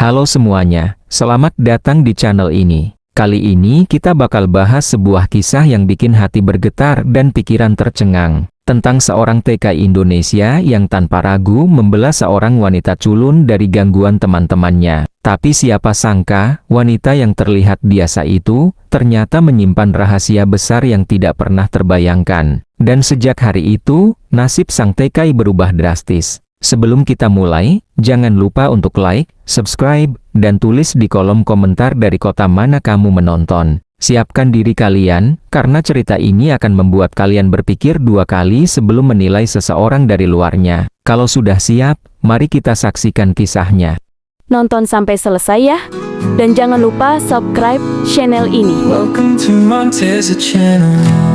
Halo semuanya, selamat datang di channel ini. Kali ini kita bakal bahas sebuah kisah yang bikin hati bergetar dan pikiran tercengang. Tentang seorang TKI Indonesia yang tanpa ragu membela seorang wanita culun dari gangguan teman-temannya. Tapi siapa sangka, wanita yang terlihat biasa itu, ternyata menyimpan rahasia besar yang tidak pernah terbayangkan. Dan sejak hari itu, nasib sang TKI berubah drastis. Sebelum kita mulai, jangan lupa untuk like, subscribe, dan tulis di kolom komentar dari kota mana kamu menonton. Siapkan diri kalian, karena cerita ini akan membuat kalian berpikir dua kali sebelum menilai seseorang dari luarnya. Kalau sudah siap, mari kita saksikan kisahnya. Nonton sampai selesai ya, dan jangan lupa subscribe channel ini. Welcome to Montesa Channel.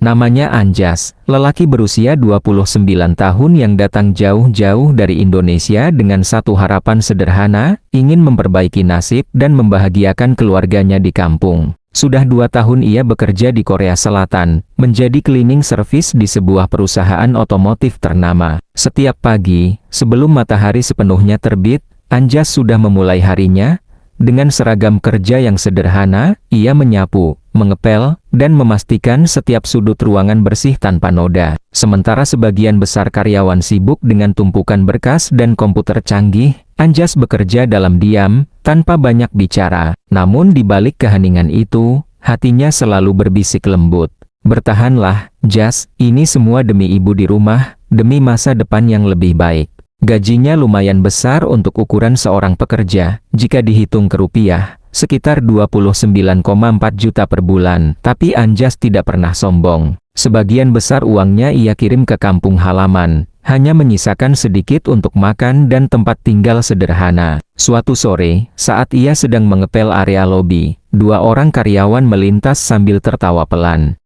Namanya Anjas, lelaki berusia 29 tahun yang datang jauh-jauh dari Indonesia dengan satu harapan sederhana, ingin memperbaiki nasib dan membahagiakan keluarganya di kampung. Sudah 2 tahun ia bekerja di Korea Selatan, menjadi cleaning service di sebuah perusahaan otomotif ternama. Setiap pagi, sebelum matahari sepenuhnya terbit, Anjas sudah memulai harinya. Dengan seragam kerja yang sederhana, ia menyapu, mengepel, dan memastikan setiap sudut ruangan bersih tanpa noda. Sementara sebagian besar karyawan sibuk dengan tumpukan berkas dan komputer canggih, Anjas bekerja dalam diam, tanpa banyak bicara. Namun di balik keheningan itu, hatinya selalu berbisik lembut. Bertahanlah, Jas, ini semua demi ibu di rumah, demi masa depan yang lebih baik. Gajinya lumayan besar untuk ukuran seorang pekerja, jika dihitung ke rupiah, sekitar 29,4 juta per bulan. Tapi Anjas tidak pernah sombong. Sebagian besar uangnya ia kirim ke kampung halaman, hanya menyisakan sedikit untuk makan dan tempat tinggal sederhana. Suatu sore, saat ia sedang mengepel area lobi, 2 orang karyawan melintas sambil tertawa pelan.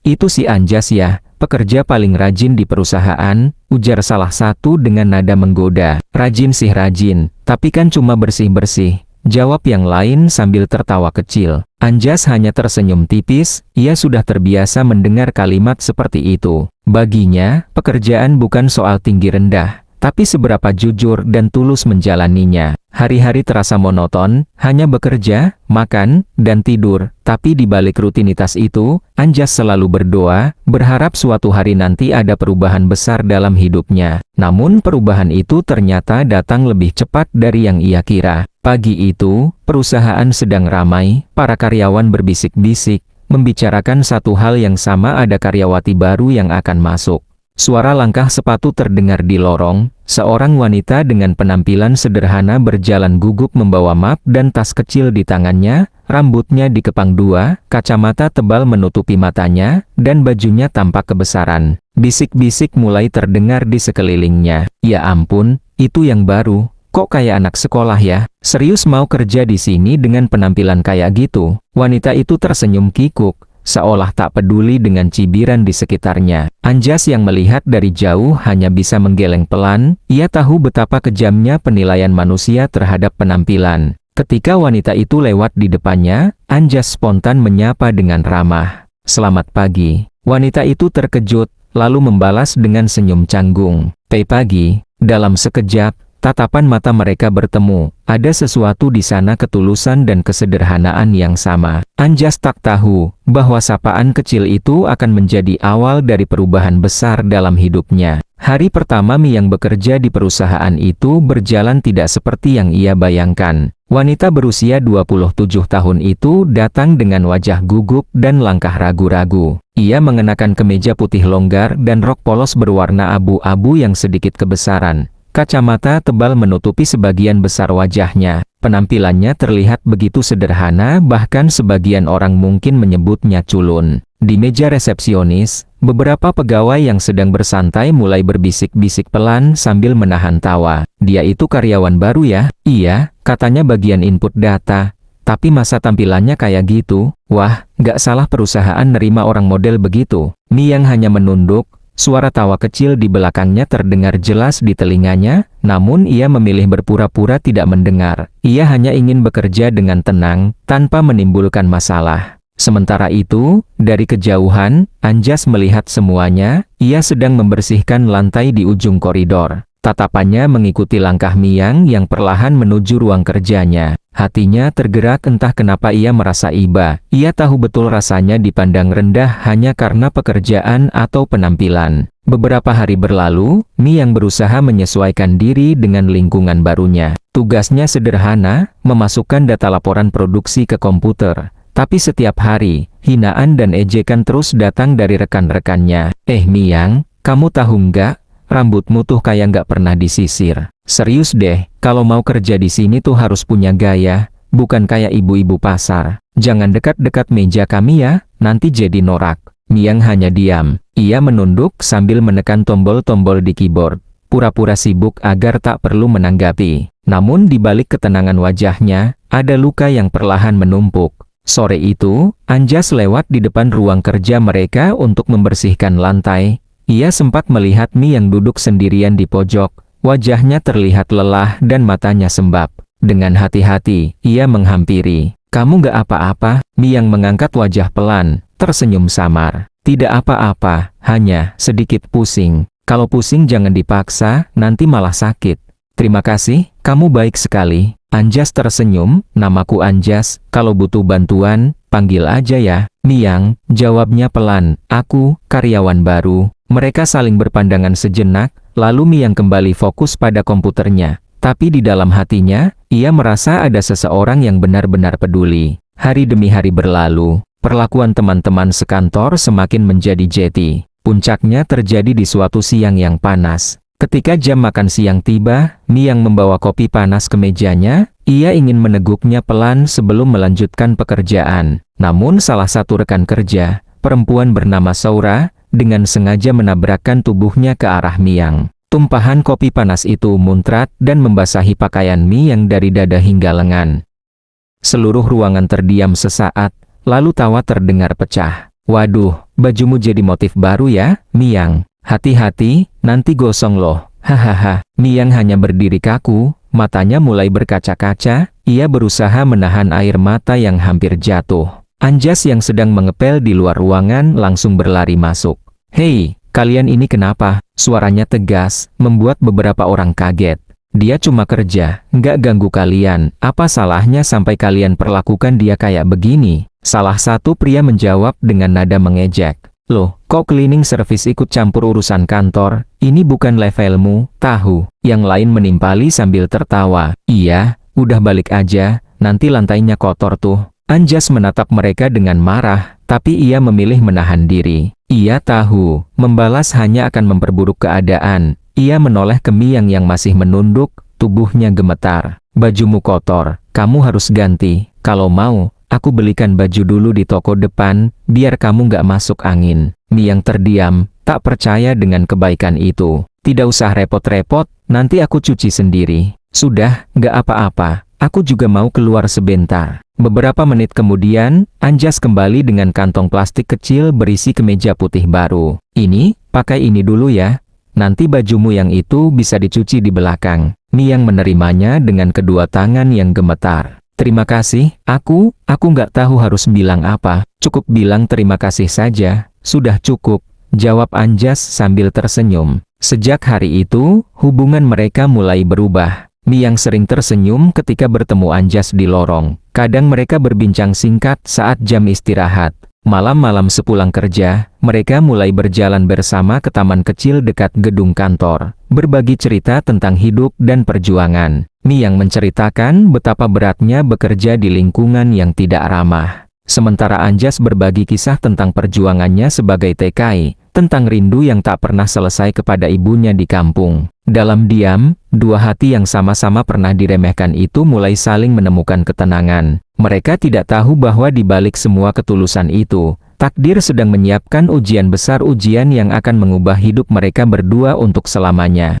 Itu si Anjas ya, pekerja paling rajin di perusahaan, ujar salah satu dengan nada menggoda. Rajin sih rajin, tapi kan cuma bersih-bersih, jawab yang lain sambil tertawa kecil. Anjas hanya tersenyum tipis, ia sudah terbiasa mendengar kalimat seperti itu. Baginya, pekerjaan bukan soal tinggi rendah, tapi seberapa jujur dan tulus menjalaninya. Hari-hari terasa monoton, hanya bekerja, makan, dan tidur. Tapi di balik rutinitas itu, Anjas selalu berdoa, berharap suatu hari nanti ada perubahan besar dalam hidupnya. Namun perubahan itu ternyata datang lebih cepat dari yang ia kira. Pagi itu, perusahaan sedang ramai, para karyawan berbisik-bisik, membicarakan satu hal yang sama, ada karyawati baru yang akan masuk. Suara langkah sepatu terdengar di lorong, seorang wanita dengan penampilan sederhana berjalan gugup membawa map dan tas kecil di tangannya, rambutnya dikepang 2, kacamata tebal menutupi matanya, dan bajunya tampak kebesaran. Bisik-bisik mulai terdengar di sekelilingnya. Ya ampun, itu yang baru, kok kayak anak sekolah ya? Serius mau kerja di sini dengan penampilan kayak gitu? Wanita itu tersenyum kikuk, seolah tak peduli dengan cibiran di sekitarnya. Anjas yang melihat dari jauh hanya bisa menggeleng pelan, ia tahu betapa kejamnya penilaian manusia terhadap penampilan. Ketika wanita itu lewat di depannya, Anjas spontan menyapa dengan ramah. "Selamat pagi." Wanita itu terkejut, lalu membalas dengan senyum canggung. Pagi." Dalam sekejap, tatapan mata mereka bertemu. Ada sesuatu di sana, ketulusan dan kesederhanaan yang sama. Anjas tak tahu bahwa sapaan kecil itu akan menjadi awal dari perubahan besar dalam hidupnya. Hari pertama yang bekerja di perusahaan itu berjalan tidak seperti yang ia bayangkan. Wanita berusia 27 tahun itu datang dengan wajah gugup dan langkah ragu-ragu. Ia mengenakan kemeja putih longgar dan rok polos berwarna abu-abu yang sedikit kebesaran. Kacamata tebal menutupi sebagian besar wajahnya. Penampilannya terlihat begitu sederhana, bahkan sebagian orang mungkin menyebutnya culun. Di meja resepsionis, beberapa pegawai yang sedang bersantai mulai berbisik-bisik pelan sambil menahan tawa. "Dia itu karyawan baru ya?" "Iya, katanya bagian input data. Tapi masa tampilannya kayak gitu? Wah, nggak salah perusahaan nerima orang model begitu." Mi yang hanya menunduk. Suara tawa kecil di belakangnya terdengar jelas di telinganya, namun ia memilih berpura-pura tidak mendengar. Ia hanya ingin bekerja dengan tenang, tanpa menimbulkan masalah. Sementara itu, dari kejauhan, Anjas melihat semuanya. Ia sedang membersihkan lantai di ujung koridor. Tatapannya mengikuti langkah Miang yang perlahan menuju ruang kerjanya. Hatinya tergerak, entah kenapa ia merasa iba. Ia tahu betul rasanya dipandang rendah hanya karena pekerjaan atau penampilan. Beberapa hari berlalu, Miang berusaha menyesuaikan diri dengan lingkungan barunya. Tugasnya sederhana, memasukkan data laporan produksi ke komputer. Tapi setiap hari, hinaan dan ejekan terus datang dari rekan-rekannya. Miang, kamu tahu nggak? Rambutmu tuh kayak nggak pernah disisir. Serius deh, kalau mau kerja di sini tuh harus punya gaya, bukan kayak ibu-ibu pasar. Jangan dekat-dekat meja kami ya, nanti jadi norak. Miang hanya diam. Ia menunduk sambil menekan tombol-tombol di keyboard, pura-pura sibuk agar tak perlu menanggapi. Namun di balik ketenangan wajahnya, ada luka yang perlahan menumpuk. Sore itu, Anjas lewat di depan ruang kerja mereka untuk membersihkan lantai. Ia sempat melihat Miang duduk sendirian di pojok. Wajahnya terlihat lelah dan matanya sembab. Dengan hati-hati, ia menghampiri. "Kamu gak apa-apa?" Miang mengangkat wajah pelan, tersenyum samar. "Tidak apa-apa, hanya sedikit pusing. Kalau pusing jangan dipaksa, nanti malah sakit." "Terima kasih, kamu baik sekali." Anjas tersenyum. "Namaku Anjas, kalau butuh bantuan, panggil aja ya." "Miang," jawabnya pelan, "aku karyawan baru." Mereka saling berpandangan sejenak, lalu Miang kembali fokus pada komputernya. Tapi di dalam hatinya, ia merasa ada seseorang yang benar-benar peduli. Hari demi hari berlalu, perlakuan teman-teman sekantor semakin menjadi jeti. Puncaknya terjadi di suatu siang yang panas. Ketika jam makan siang tiba, Miang membawa kopi panas ke mejanya. Ia ingin meneguknya pelan sebelum melanjutkan pekerjaan. Namun salah satu rekan kerja, perempuan bernama Saura, dengan sengaja menabrakkan tubuhnya ke arah Miang. Tumpahan kopi panas itu muncrat dan membasahi pakaian Miang dari dada hingga lengan. Seluruh ruangan terdiam sesaat, lalu tawa terdengar pecah. "Waduh, bajumu jadi motif baru ya, Miang? Hati-hati, nanti gosong loh." "Hahaha." Miang hanya berdiri kaku, matanya mulai berkaca-kaca. Ia berusaha menahan air mata yang hampir jatuh. Anjas yang sedang mengepel di luar ruangan langsung berlari masuk. "Hei, kalian ini kenapa?" Suaranya tegas, membuat beberapa orang kaget. "Dia cuma kerja, nggak ganggu kalian. Apa salahnya sampai kalian perlakukan dia kayak begini?" Salah satu pria menjawab dengan nada mengejek. "Loh, kok cleaning service ikut campur urusan kantor? Ini bukan levelmu, tahu?" Yang lain menimpali sambil tertawa. "Iya, udah balik aja, nanti lantainya kotor tuh." Anjas menatap mereka dengan marah, tapi ia memilih menahan diri. Ia tahu, membalas hanya akan memperburuk keadaan. Ia menoleh ke Miang yang masih menunduk, tubuhnya gemetar. "Bajumu kotor, kamu harus ganti. Kalau mau, aku belikan baju dulu di toko depan, biar kamu nggak masuk angin." Miang terdiam, tak percaya dengan kebaikan itu. "Tidak usah repot-repot, nanti aku cuci sendiri." "Sudah, nggak apa-apa, aku juga mau keluar sebentar." Beberapa menit kemudian, Anjas kembali dengan kantong plastik kecil berisi kemeja putih baru. "Ini, pakai ini dulu ya. Nanti bajumu yang itu bisa dicuci di belakang." Miang menerimanya dengan kedua tangan yang gemetar. "Terima kasih, aku nggak tahu harus bilang apa. Cukup bilang terima kasih saja." "Sudah cukup," jawab Anjas sambil tersenyum. Sejak hari itu, hubungan mereka mulai berubah. Miang sering tersenyum ketika bertemu Anjas di lorong. Kadang mereka berbincang singkat saat jam istirahat. Malam-malam sepulang kerja, mereka mulai berjalan bersama ke taman kecil dekat gedung kantor, berbagi cerita tentang hidup dan perjuangan. Miang menceritakan betapa beratnya bekerja di lingkungan yang tidak ramah. Sementara Anjas berbagi kisah tentang perjuangannya sebagai TKI, tentang rindu yang tak pernah selesai kepada ibunya di kampung. Dalam diam, dua hati yang sama-sama pernah diremehkan itu mulai saling menemukan ketenangan. Mereka tidak tahu bahwa di balik semua ketulusan itu, takdir sedang menyiapkan ujian besar, ujian yang akan mengubah hidup mereka berdua untuk selamanya.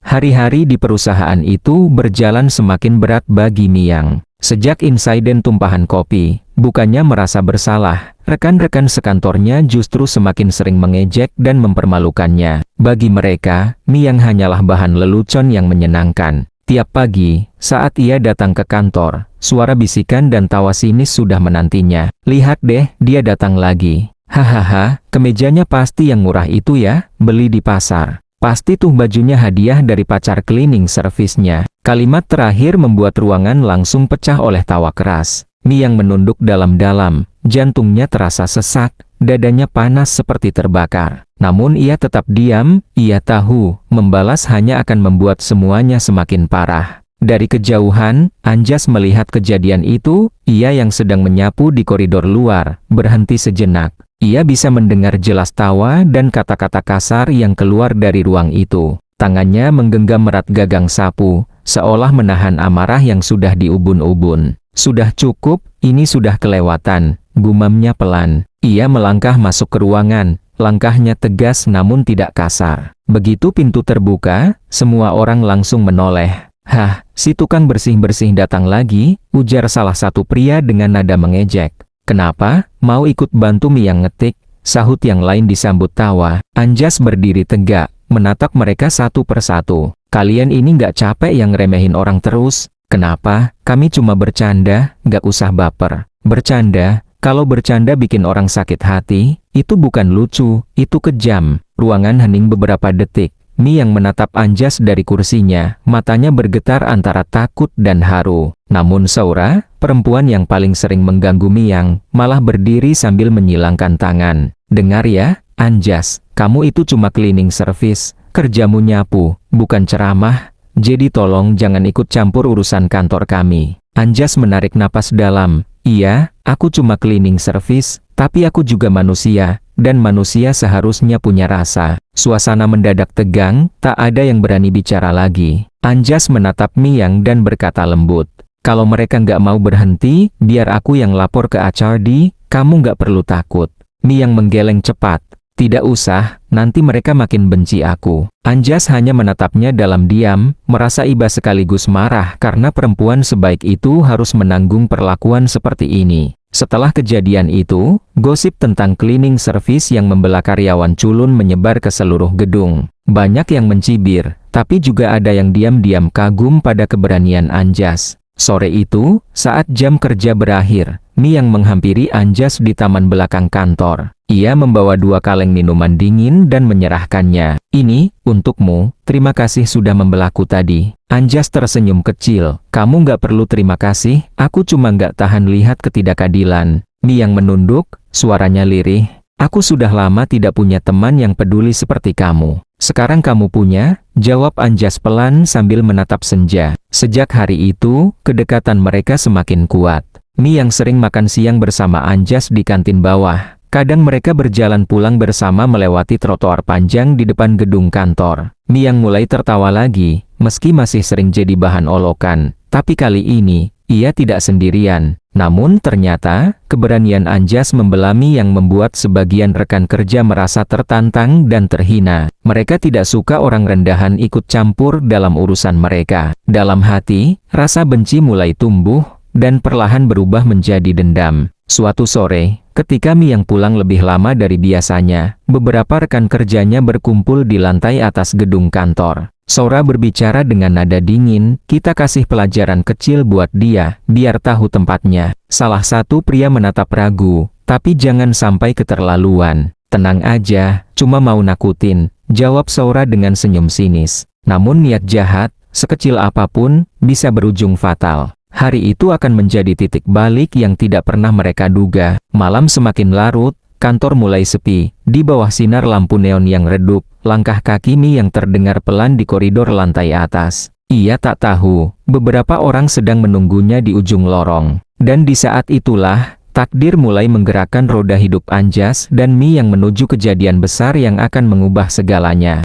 Hari-hari di perusahaan itu berjalan semakin berat bagi Miang. Sejak insiden tumpahan kopi, bukannya merasa bersalah, rekan-rekan sekantornya justru semakin sering mengejek dan mempermalukannya. Bagi mereka, Miang hanyalah bahan lelucon yang menyenangkan. Tiap pagi, saat ia datang ke kantor, suara bisikan dan tawa sinis sudah menantinya. "Lihat deh, dia datang lagi. Hahaha, kemejanya pasti yang murah itu ya, beli di pasar." Pasti tuh bajunya hadiah dari pacar cleaning service-nya. Kalimat terakhir membuat ruangan langsung pecah oleh tawa keras. Mi yang menunduk dalam-dalam, jantungnya terasa sesak, dadanya panas seperti terbakar. Namun ia tetap diam, ia tahu, membalas hanya akan membuat semuanya semakin parah. Dari kejauhan, Anjas melihat kejadian itu, ia yang sedang menyapu di koridor luar, berhenti sejenak. Ia bisa mendengar jelas tawa dan kata-kata kasar yang keluar dari ruang itu. Tangannya menggenggam erat gagang sapu, seolah menahan amarah yang sudah diubun-ubun. Sudah cukup, ini sudah kelewatan, gumamnya pelan. Ia melangkah masuk ke ruangan, langkahnya tegas namun tidak kasar. Begitu pintu terbuka, semua orang langsung menoleh. "Hah, si tukang bersih-bersih datang lagi," ujar salah satu pria dengan nada mengejek. "Kenapa? Mau ikut bantu Mi yang ngetik?" Sahut yang lain disambut tawa. Anjas berdiri tegak, menatap mereka satu persatu. "Kalian ini nggak capek yang remehin orang terus? Kenapa? Kami cuma bercanda, nggak usah baper." "Bercanda? Kalau bercanda bikin orang sakit hati, itu bukan lucu, itu kejam." Ruangan hening beberapa detik. Mi yang menatap Anjas dari kursinya, matanya bergetar antara takut dan haru. Namun Saura, perempuan yang paling sering mengganggu Miyang, malah berdiri sambil menyilangkan tangan. "Dengar ya, Anjas, kamu itu cuma cleaning service, kerjamu nyapu, bukan ceramah. Jadi tolong jangan ikut campur urusan kantor kami." Anjas menarik napas dalam. "Iya, aku cuma cleaning service, tapi aku juga manusia, dan manusia seharusnya punya rasa." Suasana mendadak tegang, tak ada yang berani bicara lagi. Anjas menatap Miyang dan berkata lembut, "Kalau mereka nggak mau berhenti, biar aku yang lapor ke HRD, kamu nggak perlu takut." Miyang menggeleng cepat, "Tidak usah, nanti mereka makin benci aku." Anjas hanya menatapnya dalam diam, merasa iba sekaligus marah karena perempuan sebaik itu harus menanggung perlakuan seperti ini. Setelah kejadian itu, gosip tentang cleaning service yang membela karyawan culun menyebar ke seluruh gedung. Banyak yang mencibir, tapi juga ada yang diam-diam kagum pada keberanian Anjas. Sore itu, saat jam kerja berakhir, Mi yang menghampiri Anjas di taman belakang kantor. Ia membawa 2 kaleng minuman dingin dan menyerahkannya. "Ini, untukmu, terima kasih sudah membelaku tadi." Anjas tersenyum kecil. "Kamu nggak perlu terima kasih, aku cuma nggak tahan lihat ketidakadilan." Mi yang menunduk, suaranya lirih. "Aku sudah lama tidak punya teman yang peduli seperti kamu." "Sekarang kamu punya," jawab Anjas pelan sambil menatap senja. Sejak hari itu, kedekatan mereka semakin kuat. Mi yang sering makan siang bersama Anjas di kantin bawah. Kadang mereka berjalan pulang bersama melewati trotoar panjang di depan gedung kantor. Mi yang mulai tertawa lagi, meski masih sering jadi bahan olokan. Tapi kali ini, ia tidak sendirian. Namun ternyata, keberanian Anjas membela Mi yang membuat sebagian rekan kerja merasa tertantang dan terhina. Mereka tidak suka orang rendahan ikut campur dalam urusan mereka. Dalam hati, rasa benci mulai tumbuh, dan perlahan berubah menjadi dendam. Suatu sore, ketika Mi yang pulang lebih lama dari biasanya, beberapa rekan kerjanya berkumpul di lantai atas gedung kantor. Saura berbicara dengan nada dingin, "Kita kasih pelajaran kecil buat dia, biar tahu tempatnya." Salah satu pria menatap ragu, "Tapi jangan sampai keterlaluan." "Tenang aja, cuma mau nakutin," jawab Saura dengan senyum sinis. Namun niat jahat, sekecil apapun, bisa berujung fatal. Hari itu akan menjadi titik balik yang tidak pernah mereka duga. Malam semakin larut, kantor mulai sepi. Di bawah sinar lampu neon yang redup, langkah kaki Mi yang terdengar pelan di koridor lantai atas. Ia tak tahu, beberapa orang sedang menunggunya di ujung lorong. Dan di saat itulah, takdir mulai menggerakkan roda hidup Anjas dan Mi yang menuju kejadian besar yang akan mengubah segalanya.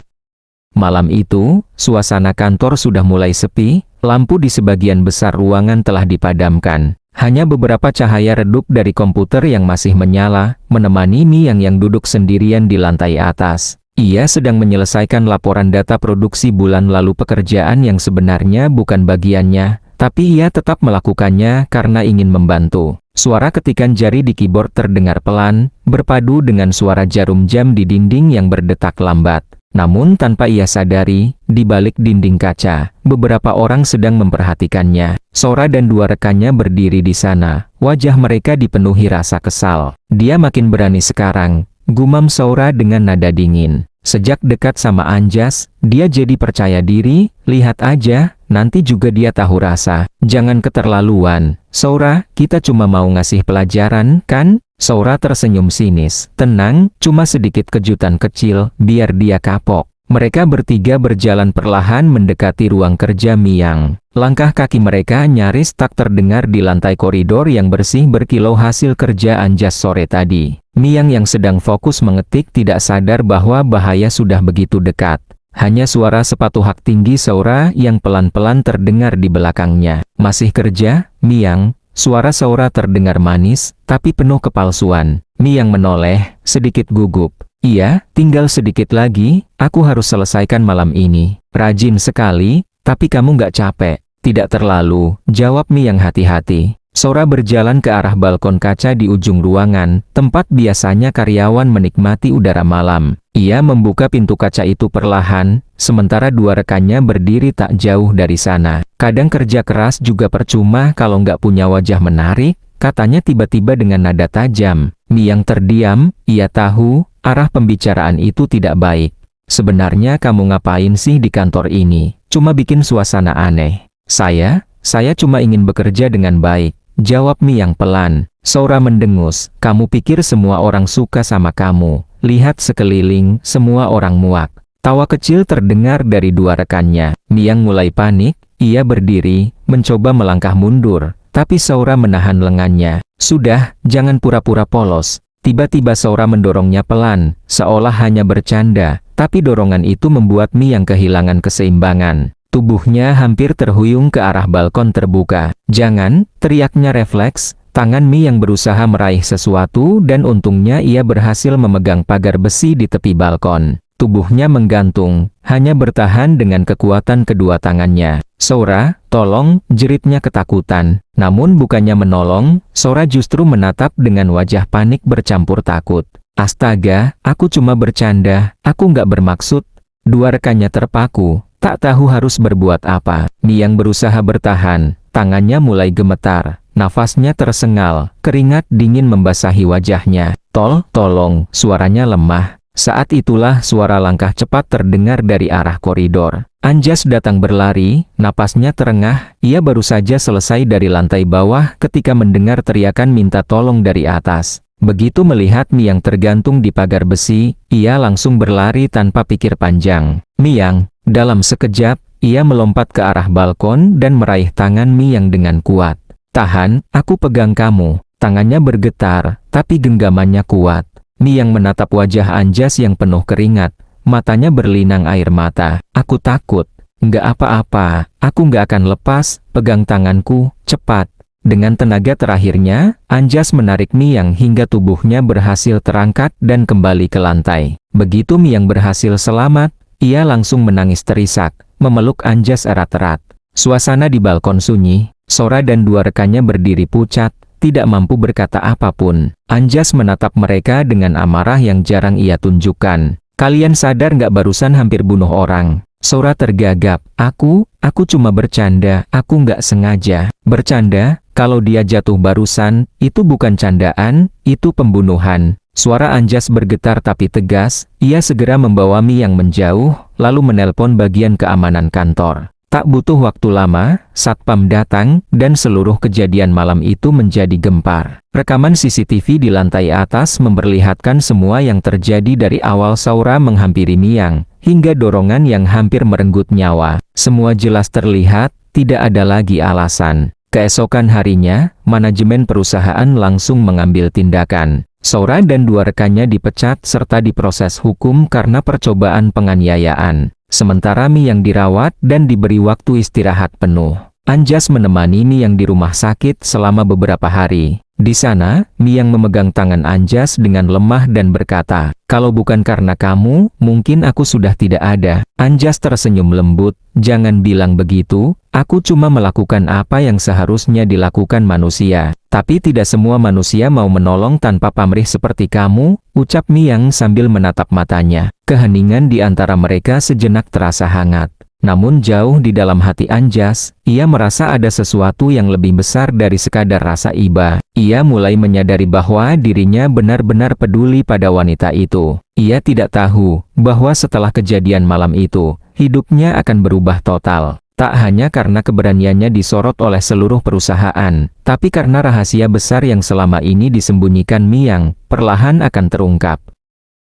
Malam itu, suasana kantor sudah mulai sepi, lampu di sebagian besar ruangan telah dipadamkan. Hanya beberapa cahaya redup dari komputer yang masih menyala, menemani Mi yang duduk sendirian di lantai atas. Ia sedang menyelesaikan laporan data produksi bulan lalu, pekerjaan yang sebenarnya bukan bagiannya, tapi ia tetap melakukannya karena ingin membantu. Suara ketikan jari di keyboard terdengar pelan, berpadu dengan suara jarum jam di dinding yang berdetak lambat. Namun tanpa ia sadari, di balik dinding kaca, beberapa orang sedang memperhatikannya. Saura dan 2 rekannya berdiri di sana, wajah mereka dipenuhi rasa kesal. "Dia makin berani sekarang," gumam Saura dengan nada dingin. Sejak dekat sama Anjas, dia jadi percaya diri. Lihat aja, nanti juga dia tahu rasa. Jangan keterlaluan, Soura, kita cuma mau ngasih pelajaran, kan? Soura tersenyum sinis. Tenang, cuma sedikit kejutan kecil, biar dia kapok. Mereka bertiga berjalan perlahan mendekati ruang kerja Miang. Langkah kaki mereka nyaris tak terdengar di lantai koridor yang bersih berkilau hasil kerja Anjas sore tadi. Miang yang sedang fokus mengetik tidak sadar bahwa bahaya sudah begitu dekat. Hanya suara sepatu hak tinggi Soura yang pelan-pelan terdengar di belakangnya. Masih kerja, Miang? Suara Soura terdengar manis, tapi penuh kepalsuan. Miang menoleh, sedikit gugup. Iya, tinggal sedikit lagi, aku harus selesaikan malam ini. Rajin sekali, tapi kamu nggak capek? Tidak terlalu, jawab Miang hati-hati. Soura berjalan ke arah balkon kaca di ujung ruangan, tempat biasanya karyawan menikmati udara malam. Ia membuka pintu kaca itu perlahan, sementara dua rekannya berdiri tak jauh dari sana. Kadang kerja keras juga percuma kalau nggak punya wajah menarik, katanya tiba-tiba dengan nada tajam. Miang terdiam, ia tahu, arah pembicaraan itu tidak baik. Sebenarnya kamu ngapain sih di kantor ini? Cuma bikin suasana aneh. Saya cuma ingin bekerja dengan baik, jawab Miang pelan. Soura mendengus, kamu pikir semua orang suka sama kamu? Lihat sekeliling, semua orang muak. Tawa kecil terdengar dari dua rekannya. Miang mulai panik, ia berdiri, mencoba melangkah mundur, tapi Soura menahan lengannya. Sudah, jangan pura-pura polos. Tiba-tiba Soura mendorongnya pelan, seolah hanya bercanda, tapi dorongan itu membuat Miang kehilangan keseimbangan. Tubuhnya hampir terhuyung ke arah balkon terbuka. Jangan, teriaknya refleks. Tangan Miang berusaha meraih sesuatu dan untungnya ia berhasil memegang pagar besi di tepi balkon. Tubuhnya menggantung, hanya bertahan dengan kekuatan kedua tangannya. Soura, tolong, jeritnya ketakutan. Namun bukannya menolong, Soura justru menatap dengan wajah panik bercampur takut. Astaga, aku cuma bercanda, aku nggak bermaksud. Dua rekannya terpaku, tak tahu harus berbuat apa. Miang berusaha bertahan, tangannya mulai gemetar, nafasnya tersengal, keringat dingin membasahi wajahnya. Tolong, suaranya lemah. Saat itulah suara langkah cepat terdengar dari arah koridor. Anjas datang berlari, napasnya terengah, ia baru saja selesai dari lantai bawah ketika mendengar teriakan minta tolong dari atas. Begitu melihat Miang tergantung di pagar besi, ia langsung berlari tanpa pikir panjang. Miang, dalam sekejap, ia melompat ke arah balkon dan meraih tangan Miang dengan kuat. Tahan, aku pegang kamu. Tangannya bergetar, tapi genggamannya kuat. Miang menatap wajah Anjas yang penuh keringat, matanya berlinang air mata. Aku takut. Nggak apa-apa, aku nggak akan lepas, pegang tanganku, cepat. Dengan tenaga terakhirnya, Anjas menarik Miang hingga tubuhnya berhasil terangkat dan kembali ke lantai. Begitu Miang berhasil selamat, ia langsung menangis terisak, memeluk Anjas erat-erat. Suasana di balkon sunyi, Soura dan dua rekannya berdiri pucat, tidak mampu berkata apapun. Anjas menatap mereka dengan amarah yang jarang ia tunjukkan. Kalian sadar nggak barusan hampir bunuh orang? Soura tergagap. Aku cuma bercanda, aku nggak sengaja. Bercanda? Kalau dia jatuh barusan, itu bukan candaan, itu pembunuhan. Suara Anjas bergetar tapi tegas, ia segera membawa Miang menjauh, lalu menelpon bagian keamanan kantor. Tak butuh waktu lama, Satpam datang, dan seluruh kejadian malam itu menjadi gempar. Rekaman CCTV di lantai atas memperlihatkan semua yang terjadi dari awal Soura menghampiri Miang, hingga dorongan yang hampir merenggut nyawa. Semua jelas terlihat, tidak ada lagi alasan. Keesokan harinya, manajemen perusahaan langsung mengambil tindakan. Soura dan dua rekannya dipecat serta diproses hukum karena percobaan penganiayaan. Sementara Miang dirawat dan diberi waktu istirahat penuh. Anjas menemani Miang di rumah sakit selama beberapa hari. Di sana, Miang memegang tangan Anjas dengan lemah dan berkata, "Kalau bukan karena kamu, mungkin aku sudah tidak ada." Anjas tersenyum lembut, "Jangan bilang begitu, aku cuma melakukan apa yang seharusnya dilakukan manusia. Tapi tidak semua manusia mau menolong tanpa pamrih seperti kamu," ucap Miang sambil menatap matanya. Keheningan di antara mereka sejenak terasa hangat. Namun jauh di dalam hati Anjas, ia merasa ada sesuatu yang lebih besar dari sekadar rasa iba. Ia mulai menyadari bahwa dirinya benar-benar peduli pada wanita itu. Ia tidak tahu bahwa setelah kejadian malam itu, hidupnya akan berubah total. Tak hanya karena keberaniannya disorot oleh seluruh perusahaan, tapi karena rahasia besar yang selama ini disembunyikan Miang, perlahan akan terungkap.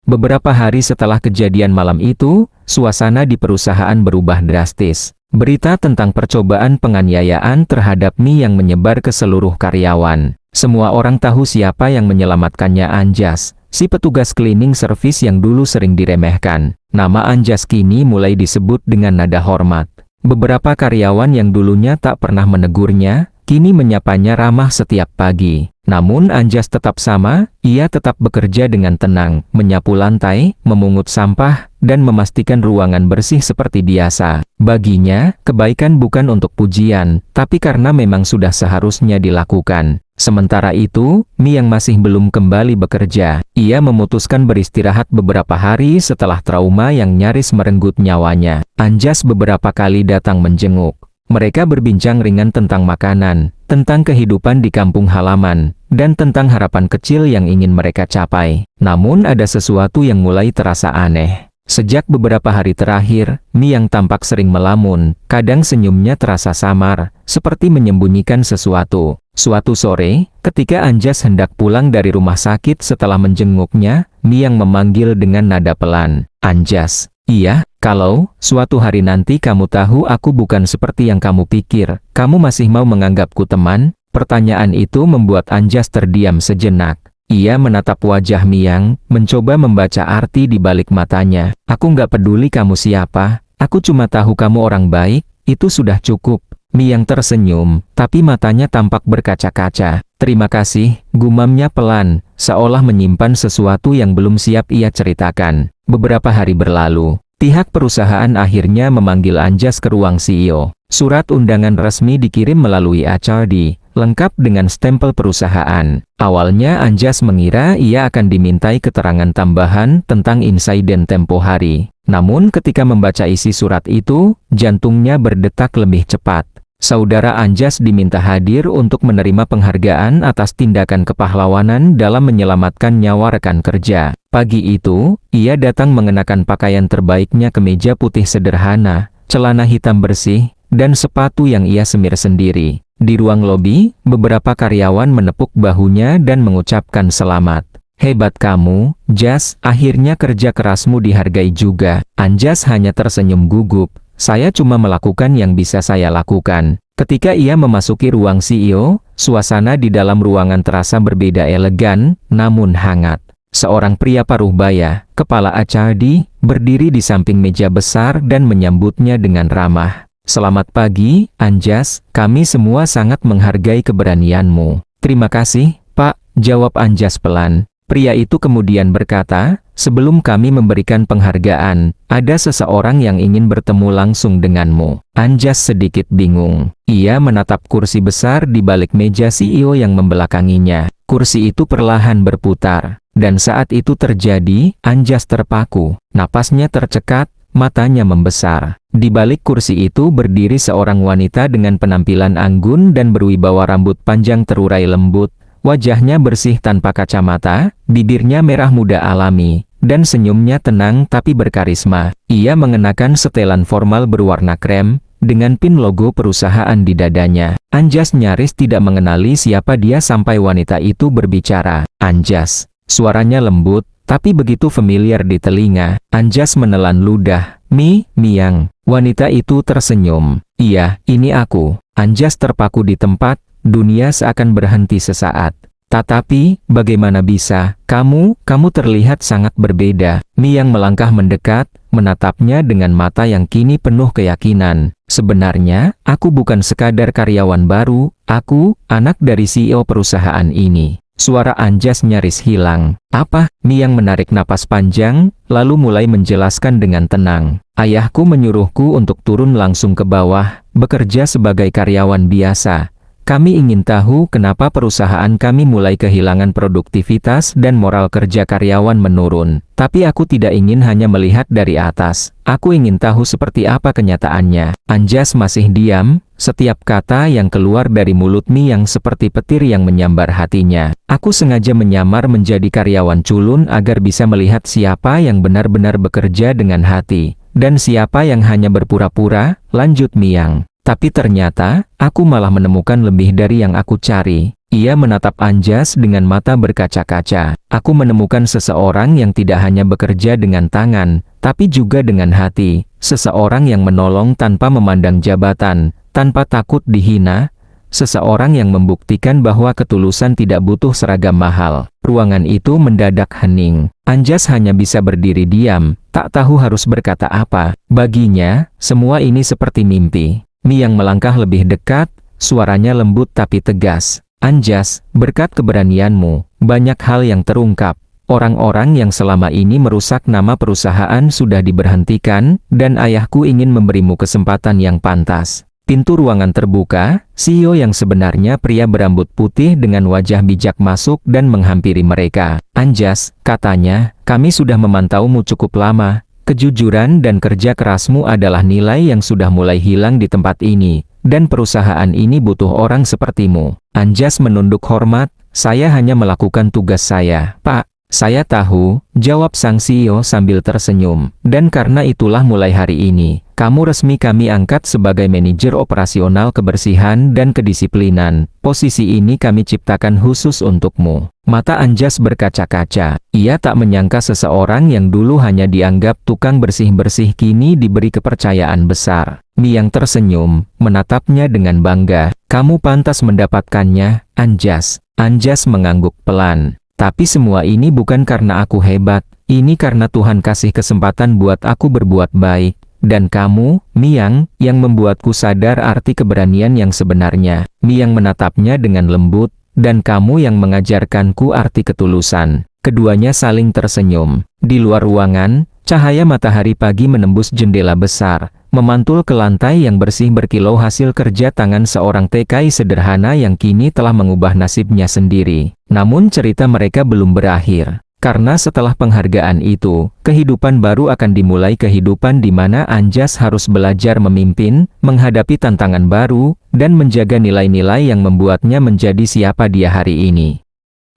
Beberapa hari setelah kejadian malam itu, suasana di perusahaan berubah drastis. Berita tentang percobaan penganiayaan terhadap Mi yang menyebar ke seluruh karyawan. Semua orang tahu siapa yang menyelamatkannya Anjas, si petugas cleaning service yang dulu sering diremehkan. Nama Anjas kini mulai disebut dengan nada hormat. Beberapa karyawan yang dulunya tak pernah menegurnya, kini menyapanya ramah setiap pagi. Namun Anjas tetap sama, ia tetap bekerja dengan tenang, menyapu lantai, memungut sampah, dan memastikan ruangan bersih seperti biasa. Baginya, kebaikan bukan untuk pujian, tapi karena memang sudah seharusnya dilakukan. Sementara itu, Mi yang masih belum kembali bekerja. Ia memutuskan beristirahat beberapa hari setelah trauma yang nyaris merenggut nyawanya. Anjas beberapa kali datang menjenguk. Mereka berbincang ringan tentang makanan, tentang kehidupan di kampung halaman, dan tentang harapan kecil yang ingin mereka capai. Namun ada sesuatu yang mulai terasa aneh. Sejak beberapa hari terakhir, Mi yang tampak sering melamun, kadang senyumnya terasa samar, seperti menyembunyikan sesuatu. Suatu sore, ketika Anjas hendak pulang dari rumah sakit setelah menjenguknya, Mi yang memanggil dengan nada pelan. Anjas, iya, kalau suatu hari nanti kamu tahu aku bukan seperti yang kamu pikir, kamu masih mau menganggapku teman? Pertanyaan itu membuat Anjas terdiam sejenak. Ia menatap wajah Miang, mencoba membaca arti di balik matanya. Aku nggak peduli kamu siapa, aku cuma tahu kamu orang baik, itu sudah cukup. Miang tersenyum, tapi matanya tampak berkaca-kaca. Terima kasih, gumamnya pelan, seolah menyimpan sesuatu yang belum siap ia ceritakan. Beberapa hari berlalu. Pihak perusahaan akhirnya memanggil Anjas ke ruang CEO. Surat undangan resmi dikirim melalui HRD, lengkap dengan stempel perusahaan. Awalnya Anjas mengira ia akan dimintai keterangan tambahan tentang insiden tempo hari. Namun ketika membaca isi surat itu, jantungnya berdetak lebih cepat. Saudara Anjas diminta hadir untuk menerima penghargaan atas tindakan kepahlawanan dalam menyelamatkan nyawa rekan kerja. Pagi itu, ia datang mengenakan pakaian terbaiknya, kemeja putih sederhana, celana hitam bersih, dan sepatu yang ia semir sendiri. Di ruang lobi, beberapa karyawan menepuk bahunya dan mengucapkan selamat. Hebat kamu, Jas, akhirnya kerja kerasmu dihargai juga. Anjas hanya tersenyum gugup. Saya cuma melakukan yang bisa saya lakukan. Ketika ia memasuki ruang CEO, suasana di dalam ruangan terasa berbeda, elegan, namun hangat. Seorang pria paruh baya, kepala HRD, berdiri di samping meja besar dan menyambutnya dengan ramah. Selamat pagi, Anjas, kami semua sangat menghargai keberanianmu. Terima kasih, Pak, jawab Anjas pelan. Pria itu kemudian berkata, sebelum kami memberikan penghargaan, ada seseorang yang ingin bertemu langsung denganmu. Anjas sedikit bingung. Ia menatap kursi besar di balik meja CEO yang membelakanginya. Kursi itu perlahan berputar. Dan saat itu terjadi, Anjas terpaku. Napasnya tercekat, matanya membesar. Di balik kursi itu berdiri seorang wanita dengan penampilan anggun dan berwibawa, rambut panjang terurai lembut. Wajahnya bersih tanpa kacamata, bibirnya merah muda alami, dan senyumnya tenang tapi berkarisma. Ia mengenakan setelan formal berwarna krem, dengan pin logo perusahaan di dadanya. Anjas nyaris tidak mengenali siapa dia sampai wanita itu berbicara. Anjas. Suaranya lembut, tapi begitu familiar di telinga. Anjas menelan ludah. Miang. Wanita itu tersenyum. Iya, ini aku. Anjas terpaku di tempat. Dunia seakan berhenti sesaat. Tetapi, bagaimana bisa? Kamu terlihat sangat berbeda. Miang melangkah mendekat, menatapnya dengan mata yang kini penuh keyakinan. Sebenarnya, aku bukan sekadar karyawan baru, aku, anak dari CEO perusahaan ini. Suara Anjas nyaris hilang. Apa? Miang menarik napas panjang, lalu mulai menjelaskan dengan tenang. Ayahku menyuruhku untuk turun langsung ke bawah, bekerja sebagai karyawan biasa. Kami ingin tahu kenapa perusahaan kami mulai kehilangan produktivitas dan moral kerja karyawan menurun. Tapi aku tidak ingin hanya melihat dari atas. Aku ingin tahu seperti apa kenyataannya. Anjas masih diam, setiap kata yang keluar dari mulut Mi yang seperti petir yang menyambar hatinya. Aku sengaja menyamar menjadi karyawan culun agar bisa melihat siapa yang benar-benar bekerja dengan hati, dan siapa yang hanya berpura-pura, lanjut Miang. Tapi ternyata, aku malah menemukan lebih dari yang aku cari. Ia menatap Anjas dengan mata berkaca-kaca. Aku menemukan seseorang yang tidak hanya bekerja dengan tangan, tapi juga dengan hati. Seseorang yang menolong tanpa memandang jabatan, tanpa takut dihina. Seseorang yang membuktikan bahwa ketulusan tidak butuh seragam mahal. Ruangan itu mendadak hening. Anjas hanya bisa berdiri diam, tak tahu harus berkata apa. Baginya, semua ini seperti mimpi. Mi yang melangkah lebih dekat, suaranya lembut tapi tegas. Anjas, berkat keberanianmu, banyak hal yang terungkap. Orang-orang yang selama ini merusak nama perusahaan sudah diberhentikan, dan ayahku ingin memberimu kesempatan yang pantas. Pintu ruangan terbuka, CEO yang sebenarnya pria berambut putih dengan wajah bijak masuk dan menghampiri mereka. Anjas, katanya, kami sudah memantaumu cukup lama. Kejujuran dan kerja kerasmu adalah nilai yang sudah mulai hilang di tempat ini, dan perusahaan ini butuh orang sepertimu. Anjas menunduk hormat, saya hanya melakukan tugas saya, Pak. Saya tahu, jawab sang CEO sambil tersenyum, dan karena itulah mulai hari ini, kamu resmi kami angkat sebagai manajer operasional kebersihan dan kedisiplinan. Posisi ini kami ciptakan khusus untukmu. Mata Anjas berkaca-kaca. Ia tak menyangka seseorang yang dulu hanya dianggap tukang bersih-bersih kini diberi kepercayaan besar. Mi yang tersenyum, menatapnya dengan bangga. Kamu pantas mendapatkannya, Anjas. Anjas mengangguk pelan. Tapi semua ini bukan karena aku hebat, ini karena Tuhan kasih kesempatan buat aku berbuat baik. Dan kamu, Miang, yang membuatku sadar arti keberanian yang sebenarnya. Miang menatapnya dengan lembut, dan kamu yang mengajarkanku arti ketulusan. Keduanya saling tersenyum. Di luar ruangan, cahaya matahari pagi menembus jendela besar, memantul ke lantai yang bersih berkilau hasil kerja tangan seorang TKI sederhana yang kini telah mengubah nasibnya sendiri. Namun cerita mereka belum berakhir. Karena setelah penghargaan itu, kehidupan baru akan dimulai, kehidupan di mana Anjas harus belajar memimpin, menghadapi tantangan baru, dan menjaga nilai-nilai yang membuatnya menjadi siapa dia hari ini.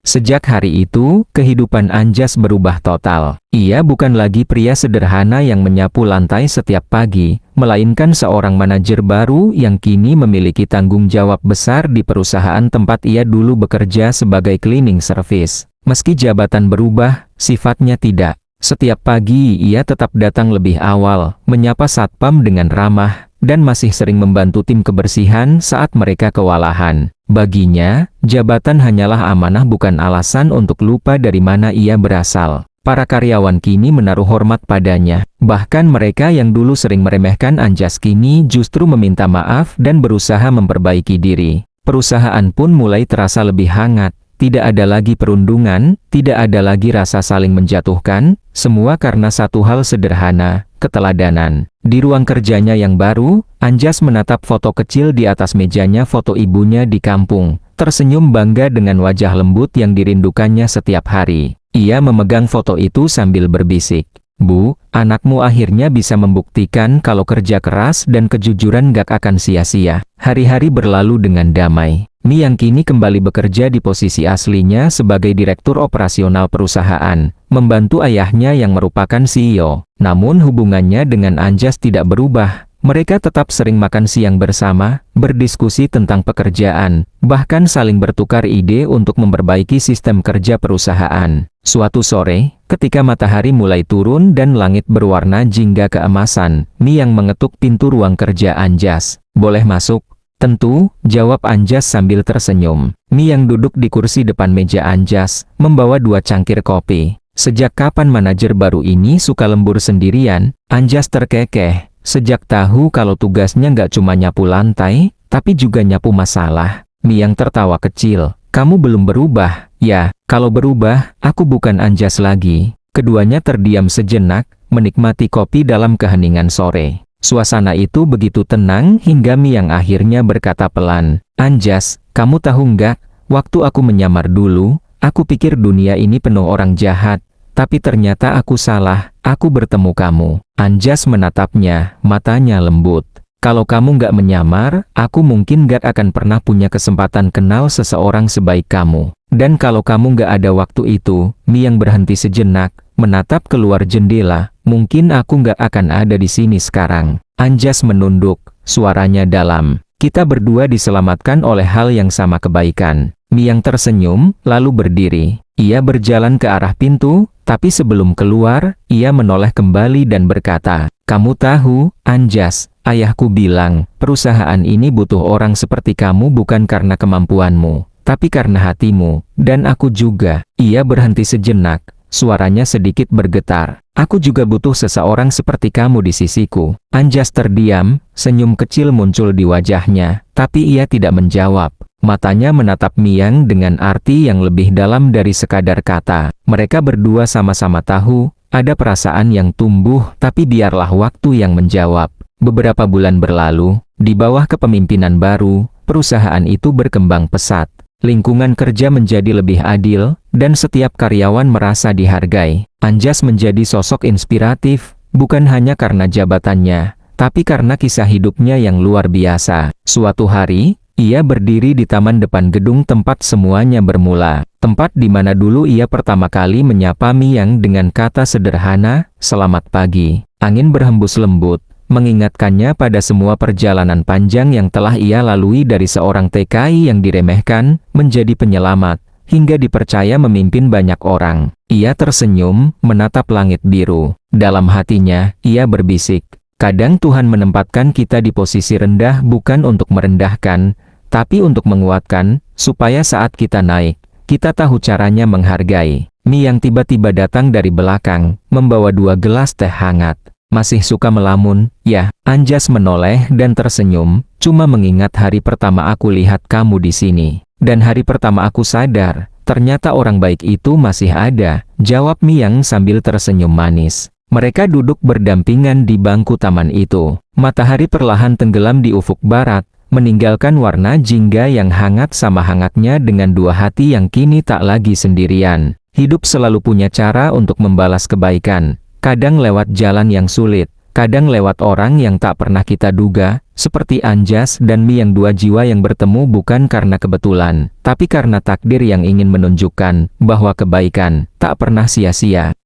Sejak hari itu, kehidupan Anjas berubah total. Ia bukan lagi pria sederhana yang menyapu lantai setiap pagi, melainkan seorang manajer baru yang kini memiliki tanggung jawab besar di perusahaan tempat ia dulu bekerja sebagai cleaning service. Meski jabatan berubah, sifatnya tidak. Setiap pagi ia tetap datang lebih awal, menyapa satpam dengan ramah, dan masih sering membantu tim kebersihan saat mereka kewalahan. Baginya, jabatan hanyalah amanah, bukan alasan untuk lupa dari mana ia berasal. Para karyawan kini menaruh hormat padanya. Bahkan mereka yang dulu sering meremehkan Anjas kini justru meminta maaf dan berusaha memperbaiki diri. Perusahaan pun mulai terasa lebih hangat. Tidak ada lagi perundungan, tidak ada lagi rasa saling menjatuhkan, semua karena satu hal sederhana, keteladanan. Di ruang kerjanya yang baru, Anjas menatap foto kecil di atas mejanya, foto ibunya di kampung, tersenyum bangga dengan wajah lembut yang dirindukannya setiap hari. Ia memegang foto itu sambil berbisik, Bu, anakmu akhirnya bisa membuktikan kalau kerja keras dan kejujuran gak akan sia-sia. Hari-hari berlalu dengan damai. Mi yang kini kembali bekerja di posisi aslinya sebagai direktur operasional perusahaan, membantu ayahnya yang merupakan CEO. Namun hubungannya dengan Anjas tidak berubah. Mereka tetap sering makan siang bersama, berdiskusi tentang pekerjaan, bahkan saling bertukar ide untuk memperbaiki sistem kerja perusahaan. Suatu sore, ketika matahari mulai turun dan langit berwarna jingga keemasan, Mi yang mengetuk pintu ruang kerja Anjas. Boleh masuk? Tentu, jawab Anjas sambil tersenyum. Mi yang duduk di kursi depan meja Anjas, membawa 2 cangkir kopi. Sejak kapan manajer baru ini suka lembur sendirian? Anjas terkekeh. Sejak tahu kalau tugasnya nggak cuma nyapu lantai, tapi juga nyapu masalah. Mi yang tertawa kecil. Kamu belum berubah? Ya, kalau berubah, aku bukan Anjas lagi. Keduanya terdiam sejenak, menikmati kopi dalam keheningan sore. Suasana itu begitu tenang hingga Mi yang akhirnya berkata pelan, Anjas, kamu tahu nggak, waktu aku menyamar dulu, aku pikir dunia ini penuh orang jahat. Tapi ternyata aku salah, aku bertemu kamu. Anjas menatapnya, matanya lembut. Kalau kamu nggak menyamar, aku mungkin nggak akan pernah punya kesempatan kenal seseorang sebaik kamu. Dan kalau kamu nggak ada waktu itu, Miang berhenti sejenak, menatap keluar jendela, mungkin aku nggak akan ada di sini sekarang. Anjas menunduk, suaranya dalam. Kita berdua diselamatkan oleh hal yang sama, kebaikan. Miang tersenyum, lalu berdiri. Ia berjalan ke arah pintu, tapi sebelum keluar, ia menoleh kembali dan berkata, kamu tahu, Anjas, ayahku bilang, perusahaan ini butuh orang seperti kamu bukan karena kemampuanmu, tapi karena hatimu, dan aku juga. Ia berhenti sejenak, suaranya sedikit bergetar. Aku juga butuh seseorang seperti kamu di sisiku. Anjas terdiam, senyum kecil muncul di wajahnya, tapi ia tidak menjawab. Matanya menatap Miang dengan arti yang lebih dalam dari sekadar kata. Mereka berdua sama-sama tahu, ada perasaan yang tumbuh, tapi biarlah waktu yang menjawab. Beberapa bulan berlalu, di bawah kepemimpinan baru, perusahaan itu berkembang pesat. Lingkungan kerja menjadi lebih adil, dan setiap karyawan merasa dihargai. Anjas menjadi sosok inspiratif, bukan hanya karena jabatannya, tapi karena kisah hidupnya yang luar biasa. Suatu hari, ia berdiri di taman depan gedung tempat semuanya bermula. Tempat di mana dulu ia pertama kali menyapa Miang dengan kata sederhana, "Selamat pagi." Angin berhembus lembut, mengingatkannya pada semua perjalanan panjang yang telah ia lalui dari seorang TKI yang diremehkan, menjadi penyelamat, hingga dipercaya memimpin banyak orang. Ia tersenyum, menatap langit biru. Dalam hatinya, ia berbisik, kadang Tuhan menempatkan kita di posisi rendah bukan untuk merendahkan, tapi untuk menguatkan, supaya saat kita naik, kita tahu caranya menghargai. Miang tiba-tiba datang dari belakang, membawa 2 gelas teh hangat. Masih suka melamun, ya? Anjas menoleh dan tersenyum, cuma mengingat hari pertama aku lihat kamu di sini. Dan hari pertama aku sadar, ternyata orang baik itu masih ada, jawab Miang sambil tersenyum manis. Mereka duduk berdampingan di bangku taman itu. Matahari perlahan tenggelam di ufuk barat, meninggalkan warna jingga yang hangat sama hangatnya dengan 2 hati yang kini tak lagi sendirian. Hidup selalu punya cara untuk membalas kebaikan. Kadang lewat jalan yang sulit, kadang lewat orang yang tak pernah kita duga, seperti Anjas dan Miang, 2 jiwa yang bertemu bukan karena kebetulan, tapi karena takdir yang ingin menunjukkan bahwa kebaikan tak pernah sia-sia.